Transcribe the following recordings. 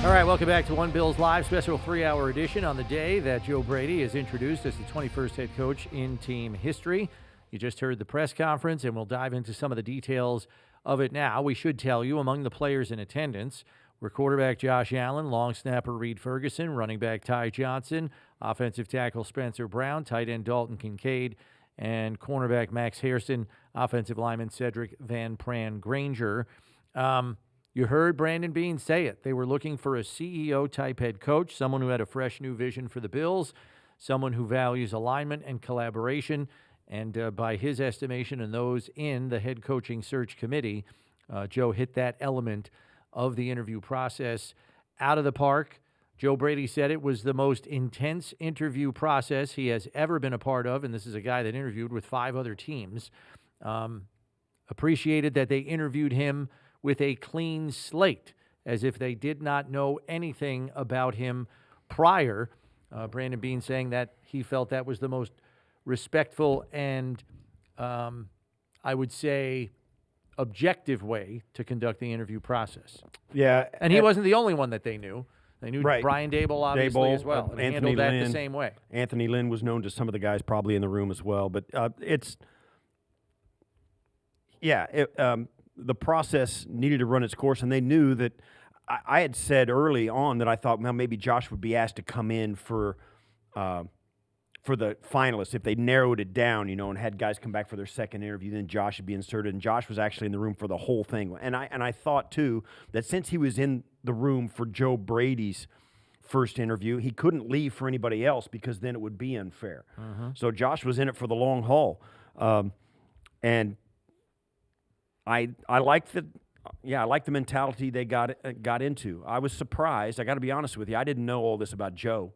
All right, welcome back to One Bills Live, special 3-hour edition on the day that Joe Brady is introduced as the 21st head coach in team history. You just heard the press conference, and we'll dive into some of the details of it now. We should tell you, among the players in attendance were quarterback Josh Allen, long snapper Reed Ferguson, running back Ty Johnson, offensive tackle Spencer Brown, tight end Dalton Kincaid, and cornerback Max Hairston, offensive lineman Cedric Van Pran Granger. You heard Brandon Beane say it. They were looking for a CEO-type head coach, someone who had a fresh new vision for the Bills, someone who values alignment and collaboration. And by his estimation and those in the head coaching search committee, Joe hit that element of the interview process out of the park. Joe Brady said it was the most intense interview process he has ever been a part of, and this is a guy that interviewed with 5 other teams. Appreciated that they interviewed him with a clean slate, as if they did not know anything about him prior. Brandon Beane saying that he felt that was the most respectful and, I would say, objective way to conduct the interview process. Yeah. And he wasn't the only one that they knew. They knew right. Brian Dable, obviously, as well. And he handled that the same way. Anthony Lynn was known to some of the guys probably in the room as well. But the process needed to run its course, and they knew that I had said early on that I thought, well, maybe Josh would be asked to come in for the finalists. If they narrowed it down, and had guys come back for their second interview, then Josh would be inserted, and Josh was actually in the room for the whole thing. And I thought, too, that since he was in the room for Joe Brady's first interview, he couldn't leave for anybody else because then it would be unfair. So Josh was in it for the long haul. And I like the mentality they got into. I was surprised. I got to be honest with you. I didn't know all this about Joe.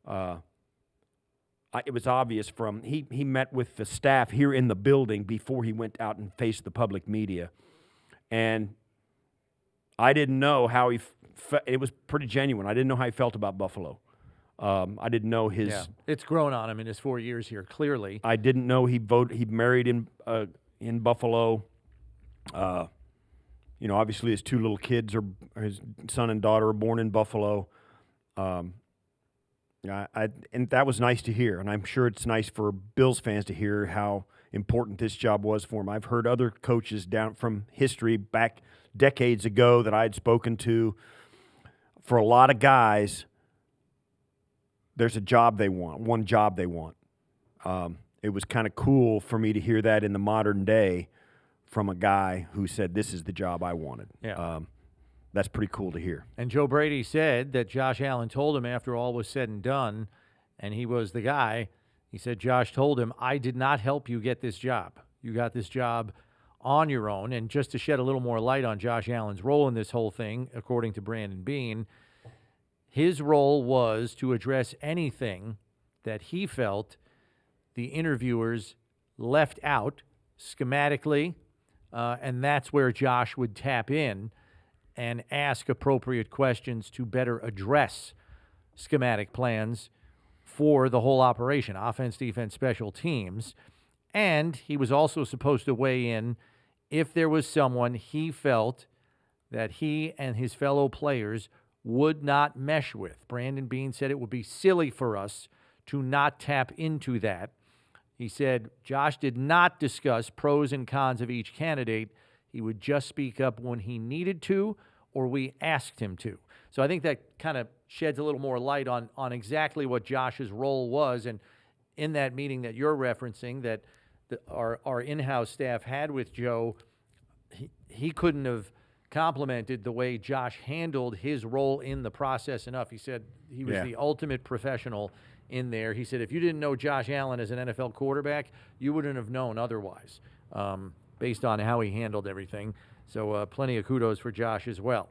It was obvious from he met with the staff here in the building before he went out and faced the public media, and I didn't know how he. It was pretty genuine. I didn't know how he felt about Buffalo. I didn't know his. Yeah, it's grown on him in his 4 years here. Clearly, I didn't know he married in Buffalo. Obviously his 2 little kids his son and daughter are born in Buffalo. And that was nice to hear, and I'm sure it's nice for Bills fans to hear how important this job was for him. I've heard other coaches down from history back decades ago that I had spoken to. For a lot of guys, there's a job they want, one job they want. It was kind of cool for me to hear that in the modern day from a guy who said, this is the job I wanted. Yeah. That's pretty cool to hear. And Joe Brady said that Josh Allen told him after all was said and done, and he was the guy, he said Josh told him, I did not help you get this job. You got this job on your own. And just to shed a little more light on Josh Allen's role in this whole thing, according to Brandon Beane, his role was to address anything that he felt the interviewers left out schematically, and that's where Josh would tap in and ask appropriate questions to better address schematic plans for the whole operation, offense, defense, special teams. And he was also supposed to weigh in if there was someone he felt that he and his fellow players would not mesh with. Brandon Beane said it would be silly for us to not tap into that. He said Josh did not discuss pros and cons of each candidate. He would just speak up when he needed to or we asked him to. So I think that kind of sheds a little more light on exactly what Josh's role was. And in that meeting that you're referencing that our in-house staff had with Joe, he couldn't have complimented the way Josh handled his role in the process enough. He said he was the ultimate professional in there. He said if you didn't know Josh Allen as an NFL quarterback, you wouldn't have known otherwise, based on how he handled everything. So plenty of kudos for Josh as well.